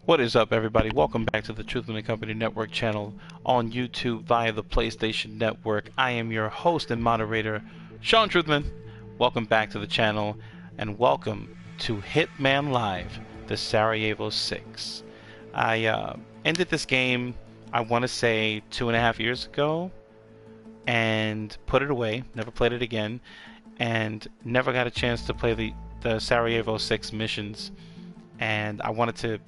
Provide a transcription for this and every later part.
What is up, everybody? Welcome back to the Truthman and Company Network channel on YouTube via the PlayStation Network. I am your host and moderator, Sean Truthman. Welcome back to the channel, and welcome to Hitman Live, the Sarajevo Six. I ended this game, I want to say, 2.5 years ago, and put it away, never played it again, and never got a chance to play the Sarajevo Six missions. And I wanted to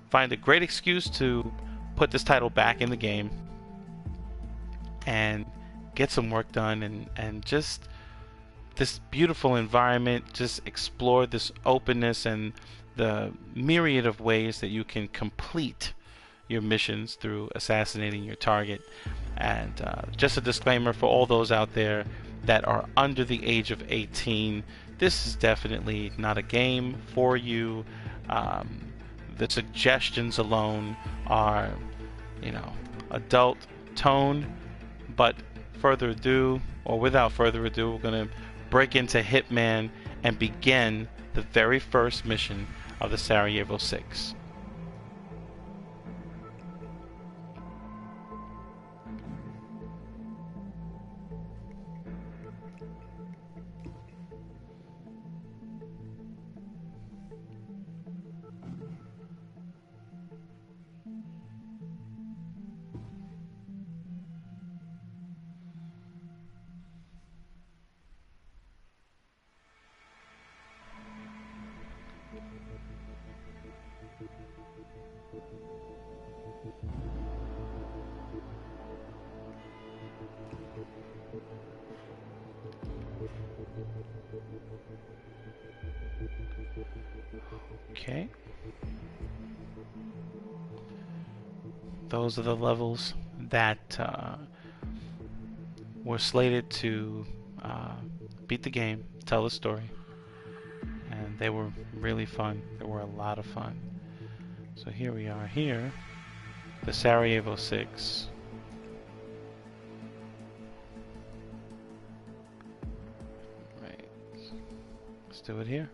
find a great excuse to put this title back in the game and get some work done, and just this beautiful environment, just explore this openness and the myriad of ways that you can complete your missions through assassinating your target. And just a disclaimer for all those out there that are under the age of 18, this is definitely not a game for you. The suggestions alone are, adult tone. But without further ado, we're going to break into Hitman and begin the very first mission of the Sarajevo Six. Okay. Those are the levels that were slated to beat the game, tell the story. And they were really fun. They were a lot of fun. So here we are here, the Sarajevo Six. Right. Let's do it here.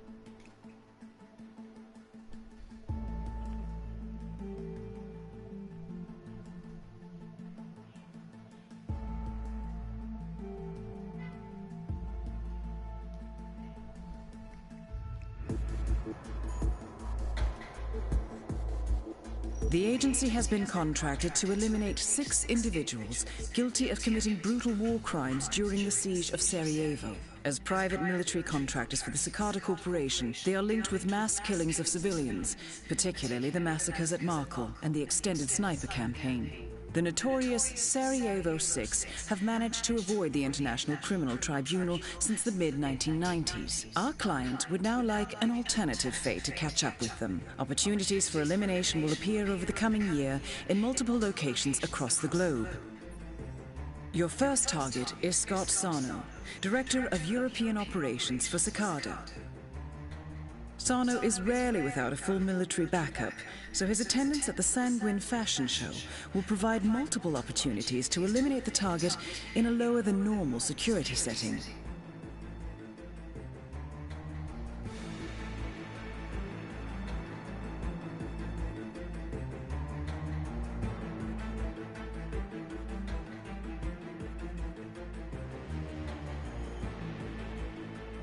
The agency has been contracted to eliminate 6 individuals guilty of committing brutal war crimes during the siege of Sarajevo. As private military contractors for the Cicada Corporation, they are linked with mass killings of civilians, particularly the massacres at Markel and the extended sniper campaign. The notorious Sarajevo Six have managed to avoid the International Criminal Tribunal since the mid-1990s. Our client would now like an alternative fate to catch up with them. Opportunities for elimination will appear over the coming year in multiple locations across the globe. Your first target is Scott Sarno, Director of European Operations for Cicada. Sarno is rarely without a full military backup, so his attendance at the Sanguine Fashion Show will provide multiple opportunities to eliminate the target in a lower than normal security setting.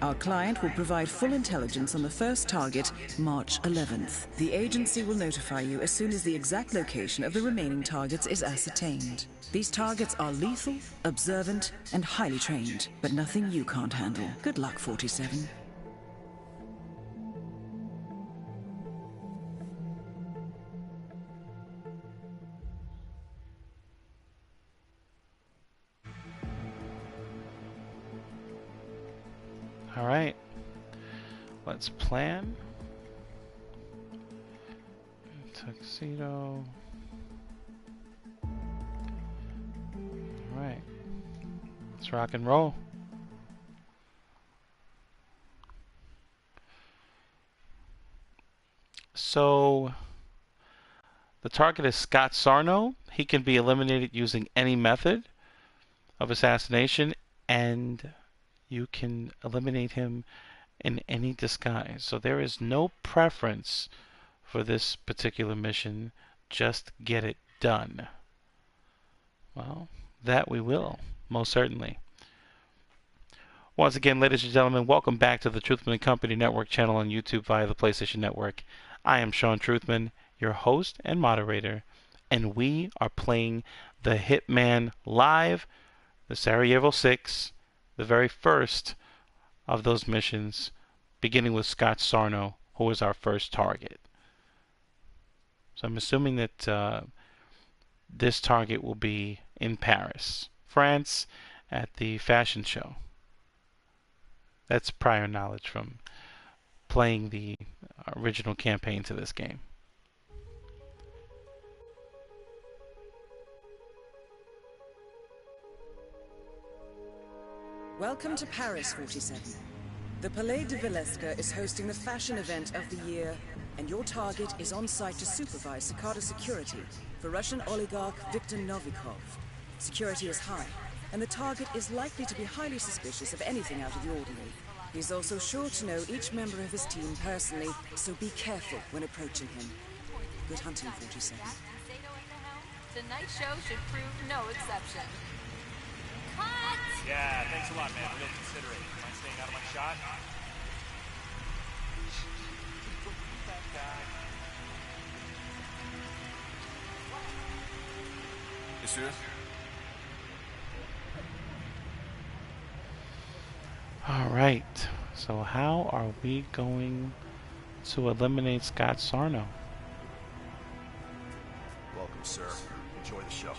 Our client will provide full intelligence on the first target, March 11th. The agency will notify you as soon as the exact location of the remaining targets is ascertained. These targets are lethal, observant, and highly trained, but nothing you can't handle. Good luck, 47. All right. Let's plan. Tuxedo. All right. Let's rock and roll. So the target is Scott Sarno. He can be eliminated using any method of assassination, and you can eliminate him in any disguise. So there is no preference for this particular mission. Just get it done. Well, that we will, most certainly. Once again, ladies and gentlemen, welcome back to the Truthman and Company Network channel on YouTube via the PlayStation Network. I am Sean Truthman, your host and moderator, and we are playing the Hitman Live, the Sarajevo Six, the very first of those missions, beginning with Scott Sarno, who is our first target. So I'm assuming that this target will be in Paris, France, at the fashion show. That's prior knowledge from playing the original campaign to this game. Welcome to Paris 47. The Palais de Villesca is hosting the fashion event of the year, and your target is on site to supervise Cicada security for Russian oligarch Viktor Novikov. Security is high, and the target is likely to be highly suspicious of anything out of the ordinary. He's also sure to know each member of his team personally, so be careful when approaching him. Good hunting, 47. Tonight's show should prove no exception. Cut! Yeah, thanks a lot, man. Real considerate. Mind staying out of my shot? Yes, sir. All right. So how are we going to eliminate Scott Sarno? Welcome, sir. Enjoy the show.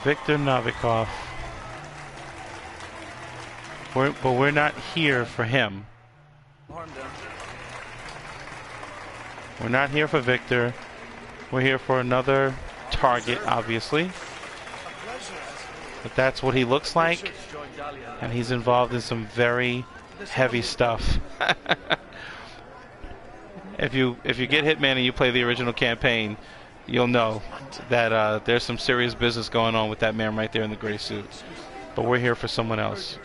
Viktor Novikov. But we're not here for him. We're not here for Victor. We're here for another target, obviously. But that's what he looks like. And he's involved in some very heavy stuff. If you get Hitman and you play the original campaign, you'll know that there's some serious business going on with that man right there in the gray suit. But we're here for someone else.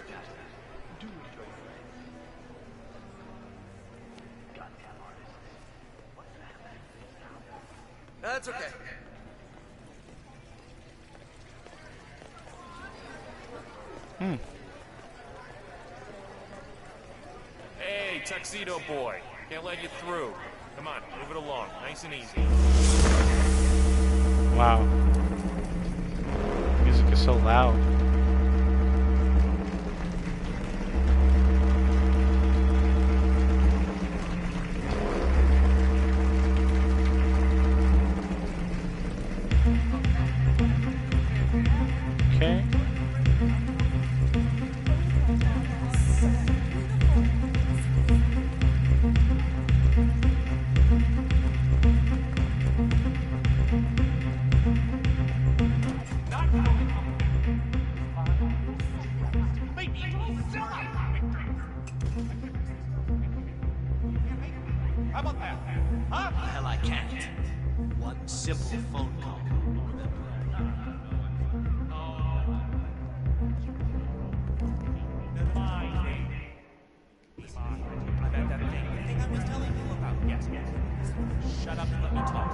That's okay. Hey, tuxedo boy. Can't let you through. Come on, move it along. Nice and easy. Wow. Music is so loud. Okay. How about that? Huh? The hell I can't. One simple phone call. I'm at that thing I was telling you about. Yes. Shut up and let me talk.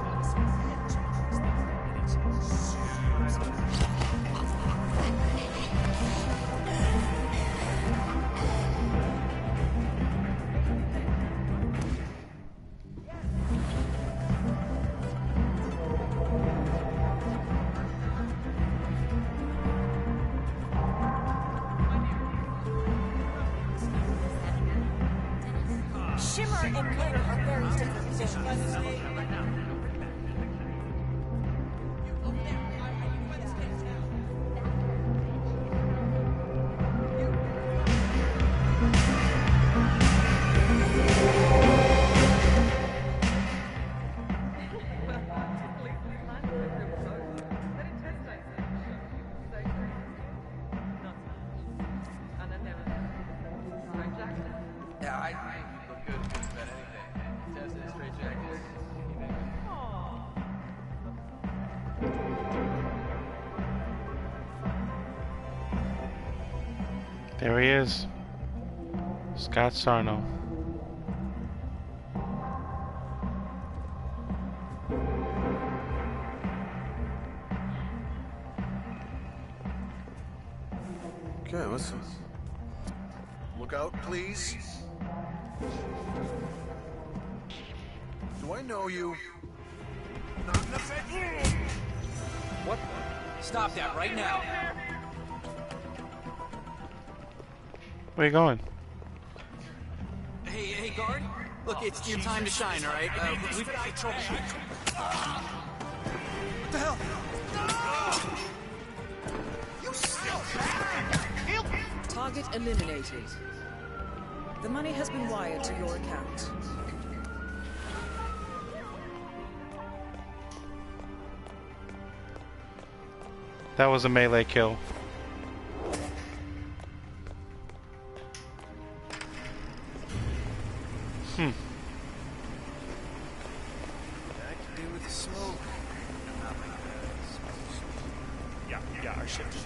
Shimmer and glitter are very different things. Yeah, I look good about anything. Tessa, straight jacket. There he is. Scott Sarno. Okay, let's look out, please. Do I know you? What? Stop that right now. Where you going? Hey, guard. Look, it's your time to shine, all right? We've got trouble. What the hell? You still Target eliminated. The money has been wired to your account. That was a melee kill. Back to do with the smoke. Yeah, our shift is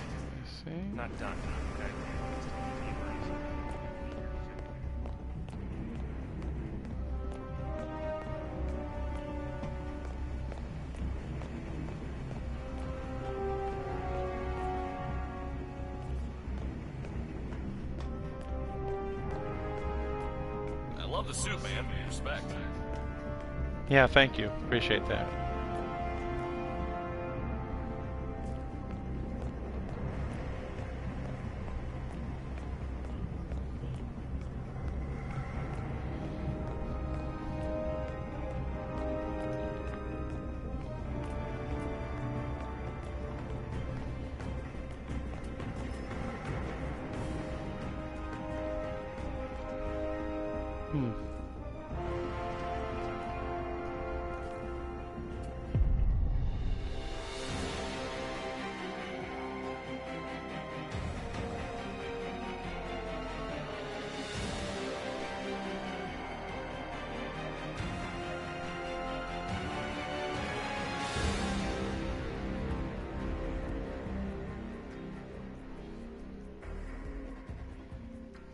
See? not done. Okay. I love the suit, man. Respect. Yeah, thank you. Appreciate that.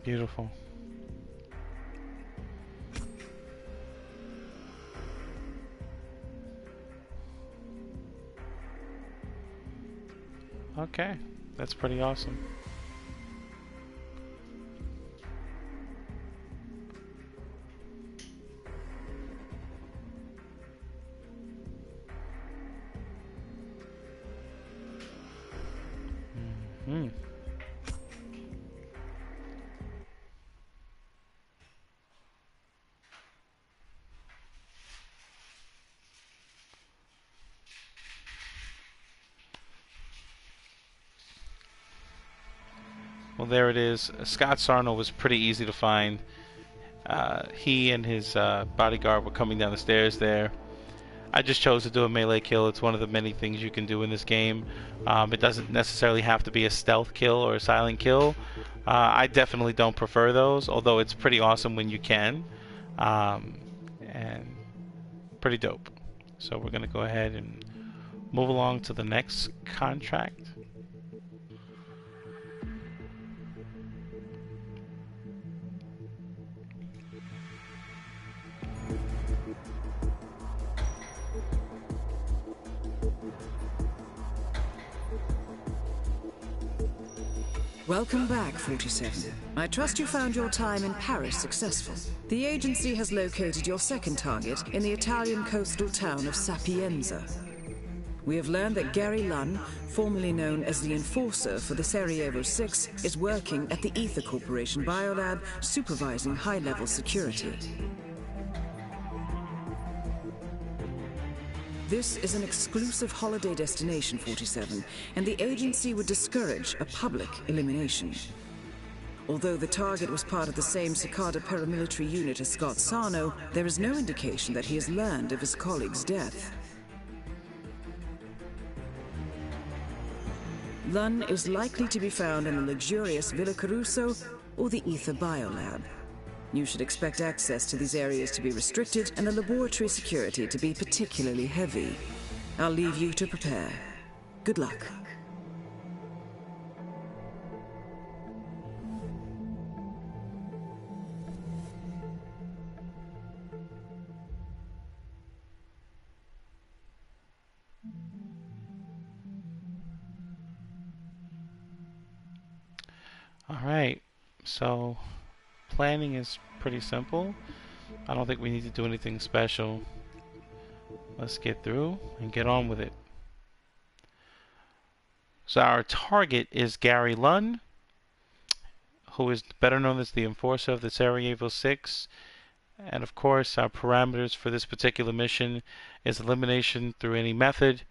Beautiful. Okay, that's pretty awesome. Well, there it is. Scott Sarno was pretty easy to find. He and his bodyguard were coming down the stairs there. I just chose to do a melee kill. It's one of the many things you can do in this game. It doesn't necessarily have to be a stealth kill or a silent kill. I definitely don't prefer those, although it's pretty awesome when you can. And pretty dope. So we're going to go ahead and move along to the next contract. Welcome back, 47. I trust you found your time in Paris successful. The agency has located your second target in the Italian coastal town of Sapienza. We have learned that Gary Lunn, formerly known as the Enforcer for the Sarajevo Six, is working at the Ether Corporation Biolab, supervising high-level security. This is an exclusive holiday destination, 47, and the agency would discourage a public elimination. Although the target was part of the same Cicada paramilitary unit as Scott Sarno, there is no indication that he has learned of his colleague's death. Lunn is likely to be found in the luxurious Villa Caruso or the Ether Biolab. You should expect access to these areas to be restricted and the laboratory security to be particularly heavy. I'll leave you to prepare. Good luck. Alright, so planning is pretty simple. I don't think we need to do anything special. Let's get through and get on with it. So our target is Gary Lunn, who is better known as the enforcer of the Sarajevo Six. And of course, our parameters for this particular mission is elimination through any method,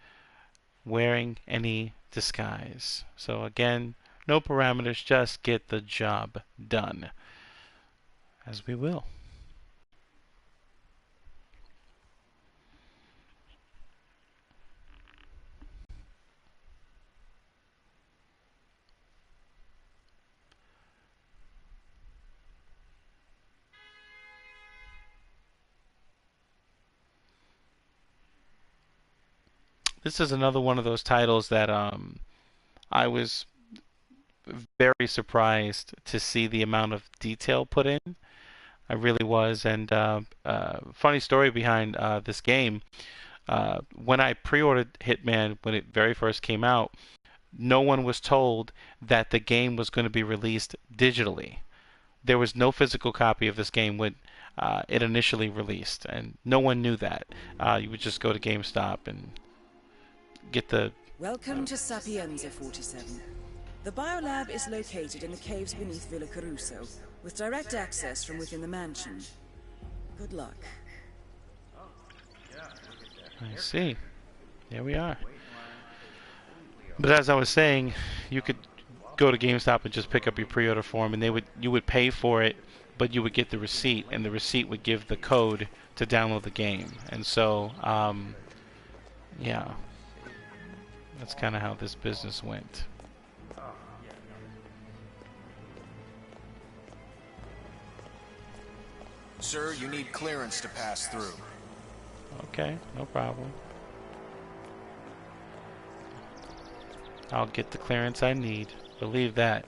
wearing any disguise. So again, no parameters, just get the job done. As we will. This is another one of those titles that I was very surprised to see the amount of detail put in. I really was. And funny story behind this game. When I pre-ordered Hitman when it very first came out, no one was told that the game was going to be released digitally. There was no physical copy of this game when it initially released, and no one knew that. You would just go to GameStop and get the... Welcome to Sapienza 47. The biolab is located in the caves beneath Villa Caruso, with direct access from within the mansion. Good luck. I see. There we are. But as I was saying, you could go to GameStop and just pick up your pre-order form, and you would pay for it, but you would get the receipt, and the receipt would give the code to download the game. And so, yeah, that's kind of how this business went. Sir, you need clearance to pass through. Okay, no problem. I'll get the clearance I need. Believe that.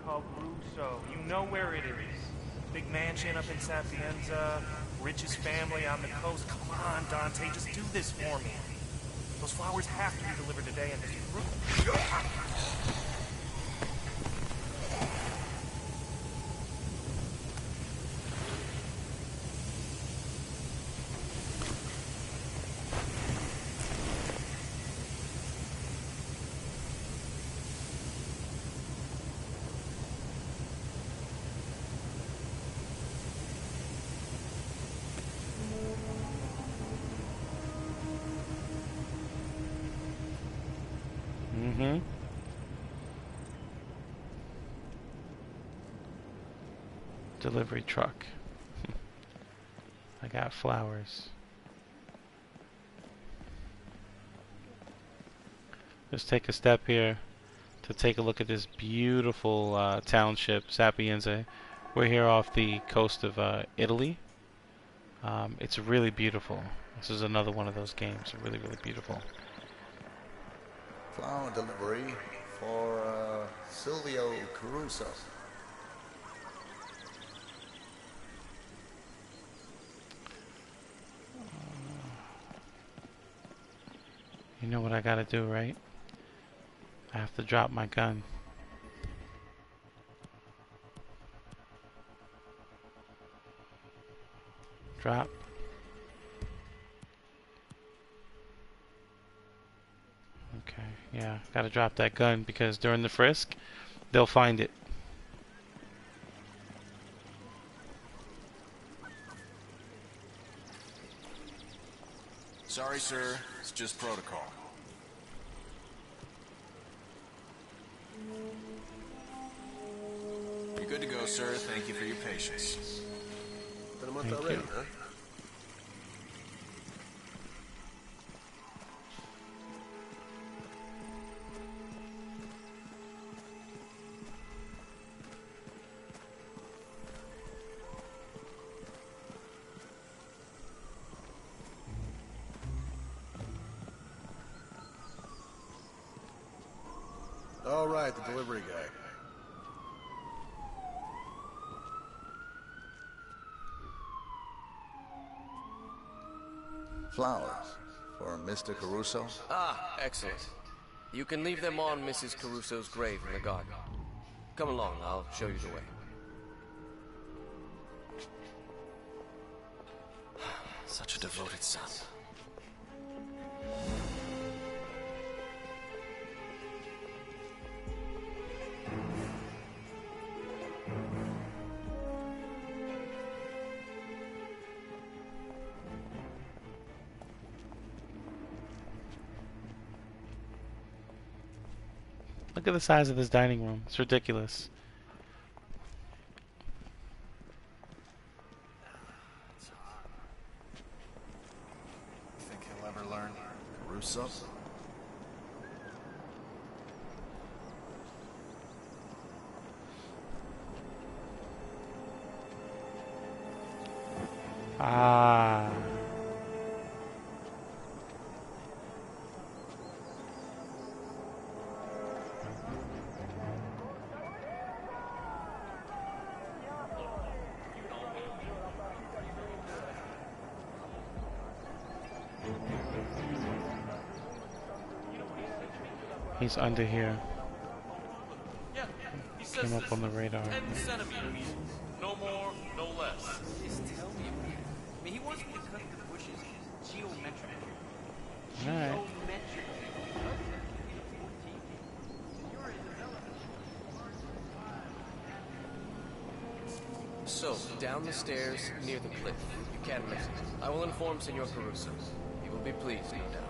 Caruso, you know where it is. Big mansion up in Sapienza, richest family on the coast. Come on, Dante, just do this for me. Those flowers have to be delivered today, and this fruit... Mm-hmm. Delivery truck. I got flowers. Let's take a step here to take a look at this beautiful township, Sapienza. We're here off the coast of Italy. It's really beautiful. This is another one of those games. Really, really beautiful. Flower delivery for Silvio Caruso. You know what I gotta do, right? I have to drop my gun. Drop. Okay, yeah, gotta drop that gun because during the frisk, they'll find it. Sorry, sir. It's just protocol. You're good to go, sir. Thank you for your patience. Thank you. All right, the delivery guy. Flowers. For Mr. Caruso? Ah, excellent. You can leave them on Mrs. Caruso's grave in the garden. Come along, I'll show you the way. Such a devoted son. Look at the size of this dining room. It's ridiculous. Think he'll ever learn? Caruso? Ah. He's under here. Yeah, he says Came up this on the radar. 10 centimeters. No more, no less. Just tell me, man. I mean, he wants me to cut the bushes geometric. Alright. Geometric. So, down the stairs, near the cliff. You can't miss it. I will inform Senor Caruso. He will be pleased, no doubt.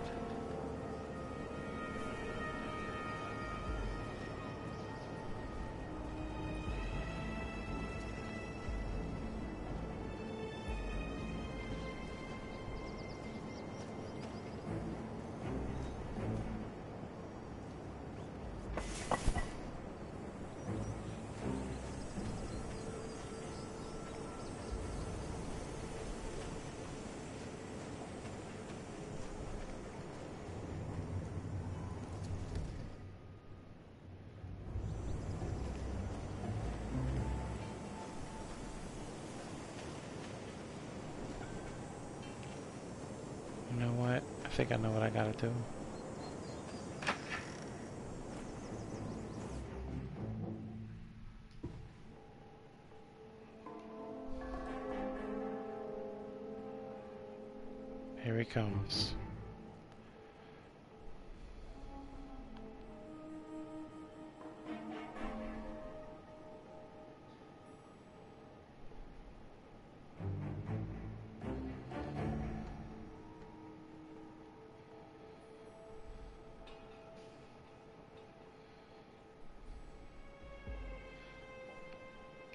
You know what? I think I know what I gotta do. Here he comes.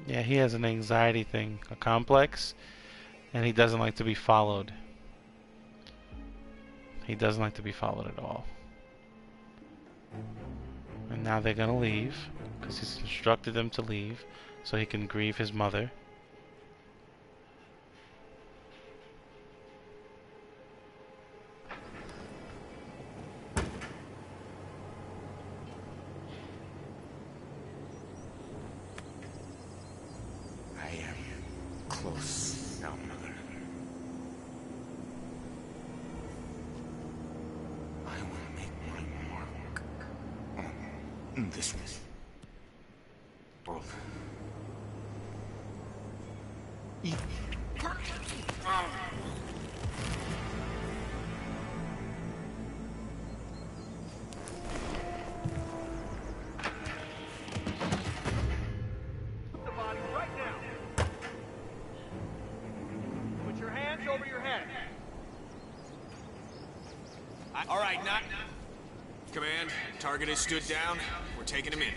Yeah, he has an anxiety thing, a complex, and he doesn't like to be followed. He doesn't like to be followed at all. And now they're gonna leave, because he's instructed them to leave, so he can grieve his mother. I am close now, mother. I will make my mark on this world. The body right now. Put your hands over your head. All right, not. Command, target is stood down. We're taking him in.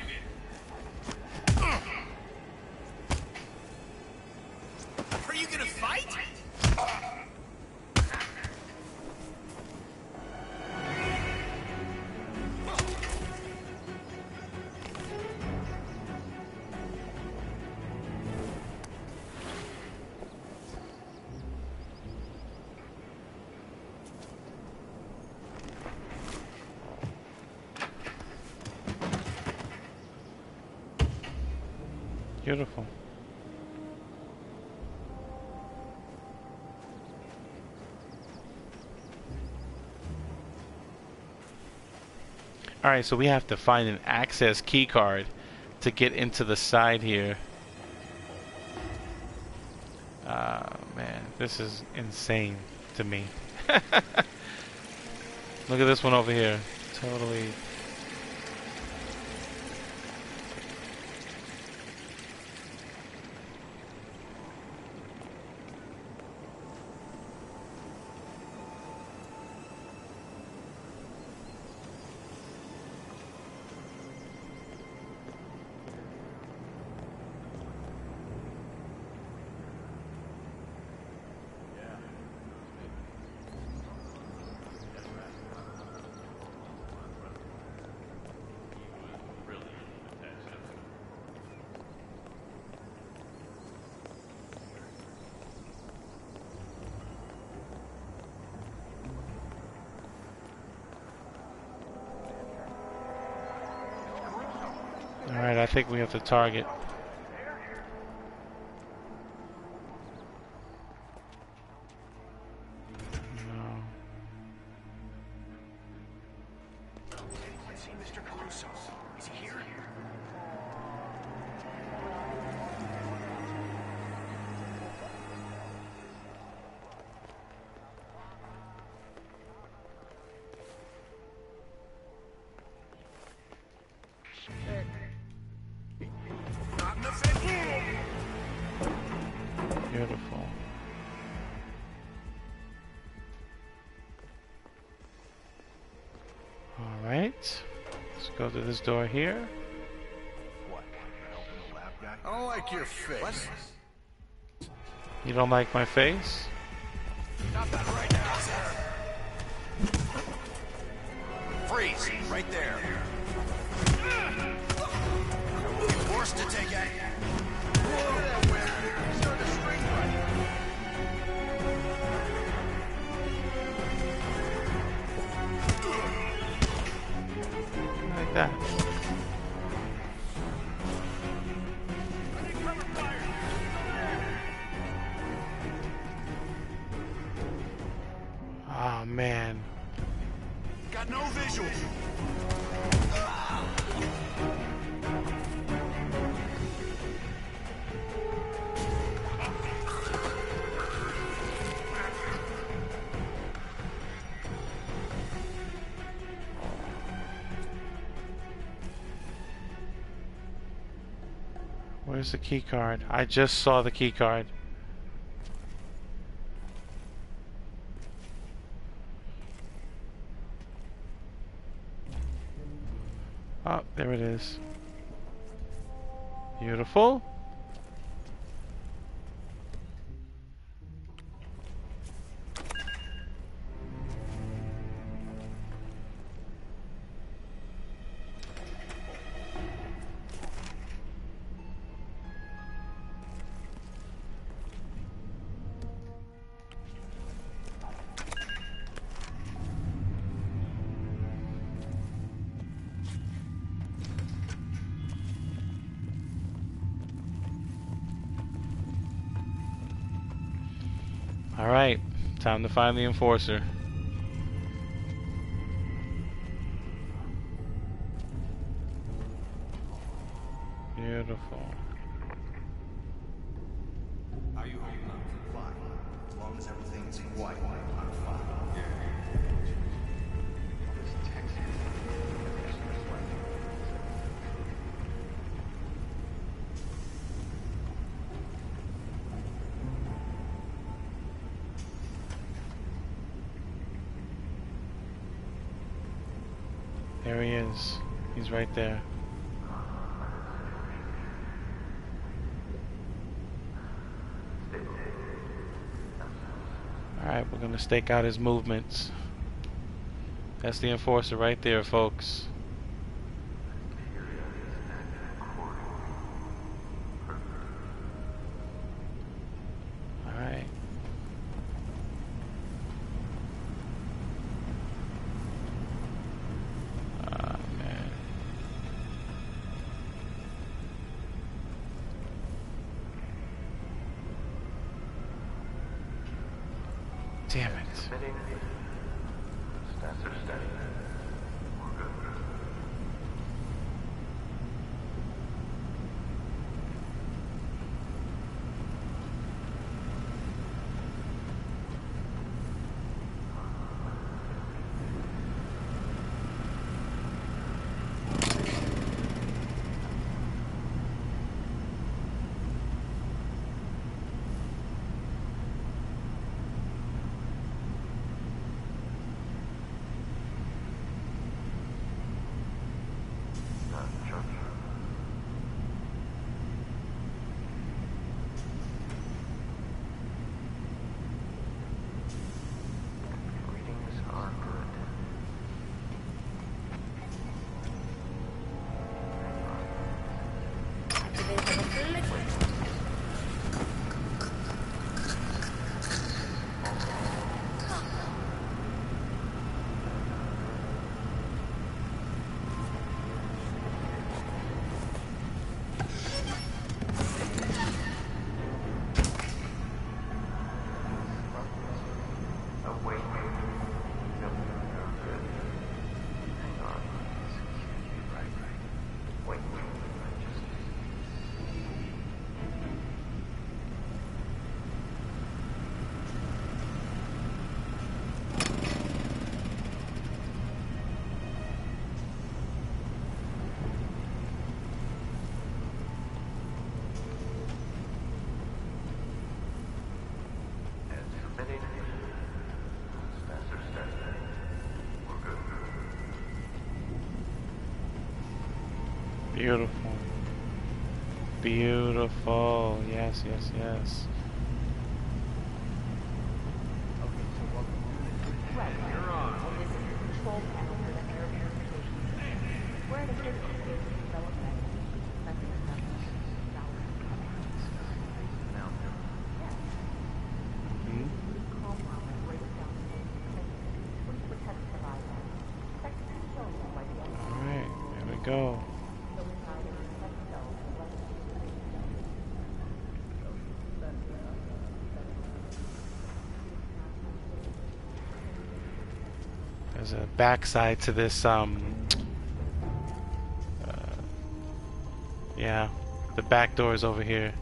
Are you gonna fight? Beautiful. Alright, so we have to find an access key card to get into the side here. Man, this is insane to me. Look at this one over here. Totally. Alright, I think we have to target. No. Anyone seen Mr. Caruso? Is he here? Beautiful. Alright. Let's go to this door here. What? I don't like your face. What? You don't like my face? Stop that right now, sir. Freeze, right there. I will be forced to take action. Like that. Oh man. Got no visual. Where's the key card? I just saw the key card. Oh, there it is. Beautiful. Alright, time to find the enforcer. Beautiful. Are you holding up? Fine. As long as everything's quiet, I'm fine. There he is. He's right there. Alright, we're gonna stake out his movements. That's the enforcer right there, folks. Alright. Ah, man. Damn it. Stats are steady. We're good. Beautiful. Beautiful. Yes, yes, yes. Alright, there we go. There's a backside to this, yeah, the back door is over here.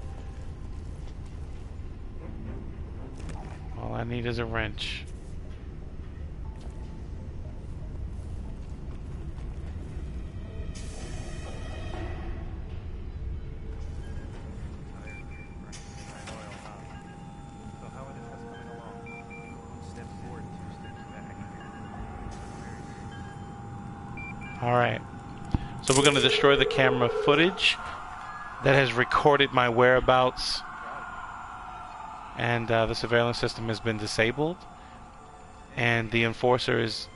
All I need is a wrench. Alright, so we're going to destroy the camera footage that has recorded my whereabouts, and the surveillance system has been disabled, and the enforcer is,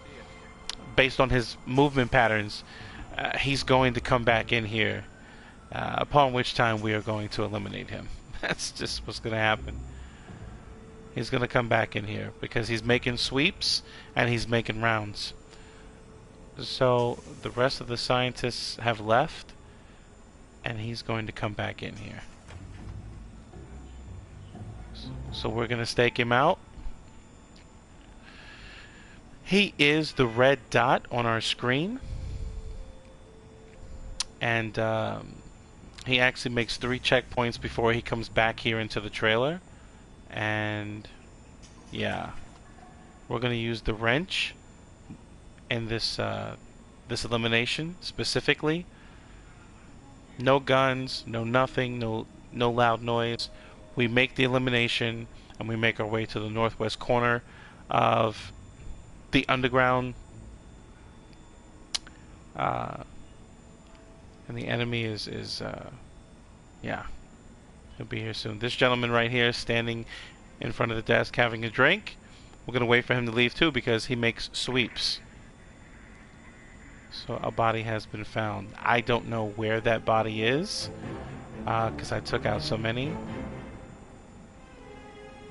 based on his movement patterns, he's going to come back in here, upon which time we are going to eliminate him. That's just what's going to happen. He's going to come back in here because he's making sweeps and he's making rounds. So the rest of the scientists have left, and he's going to come back in here. So we're going to stake him out. He is the red dot on our screen, and he actually makes 3 checkpoints before he comes back here into the trailer. And yeah, we're going to use the wrench in this this elimination specifically. No guns, no nothing, no loud noise. We make the elimination and we make our way to the northwest corner of the underground, and the enemy is yeah, he'll be here soon. This gentleman right here is standing in front of the desk having a drink. We're gonna wait for him to leave too because he makes sweeps. So a body has been found. I don't know where that body is because I took out so many.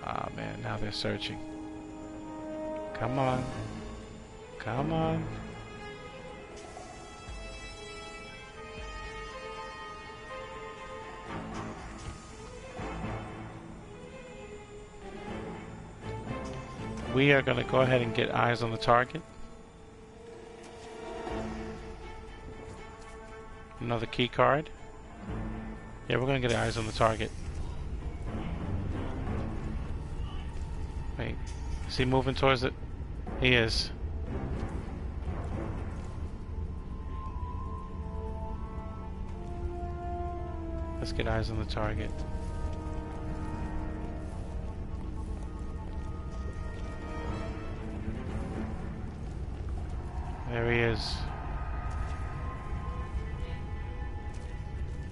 Ah man, now they're searching. Come on. Come on. We are going to go ahead and get eyes on the target. Another key card. Yeah, we're going to get eyes on the target. Wait, is he moving towards it? He is. Let's get eyes on the target. There he is.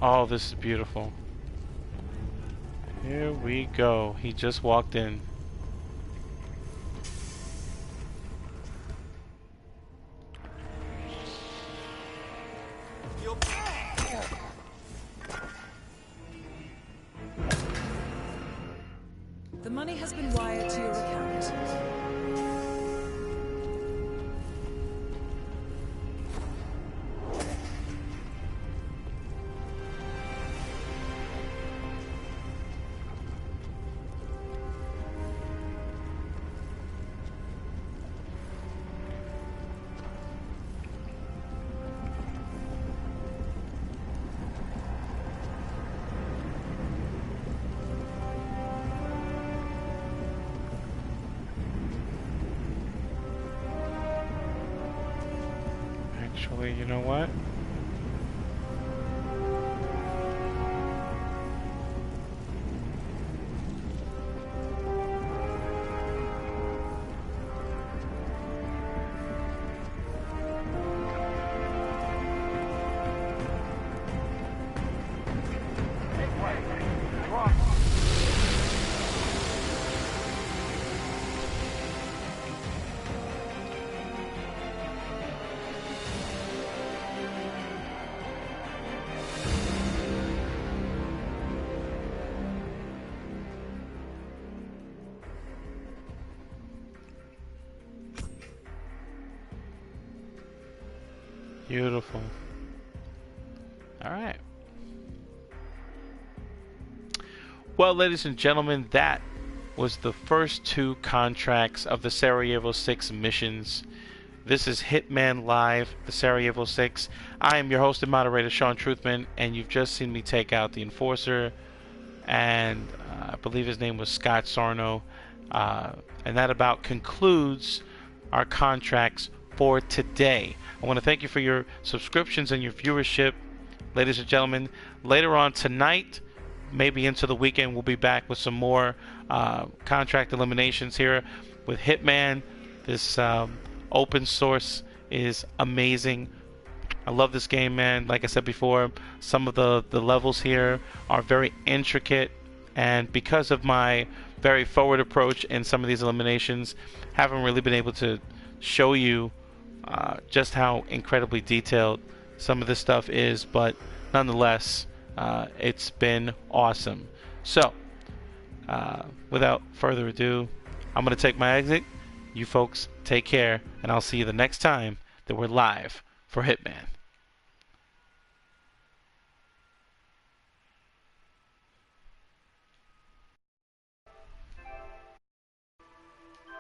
Oh, this is beautiful. Here we go. He just walked in. The money has been wired to your account. Actually, you know what? Beautiful. All right. Well, ladies and gentlemen, that was the first 2 contracts of the Sarajevo Six missions. This is Hitman Live, the Sarajevo Six. I am your host and moderator, Sean Truthman, and you've just seen me take out the Enforcer, and I believe his name was Scott Sarno. And that about concludes our contracts for today. I want to thank you for your subscriptions and your viewership, ladies and gentlemen. Later on tonight, maybe into the weekend, we'll be back with some more contract eliminations here with Hitman. This open source is amazing. I love this game, man. Like I said before, some of the levels here are very intricate, and because of my very forward approach in some of these eliminations, haven't really been able to show you just how incredibly detailed some of this stuff is, but nonetheless, it's been awesome. So, without further ado, I'm going to take my exit. You folks take care, and I'll see you the next time that we're live for Hitman.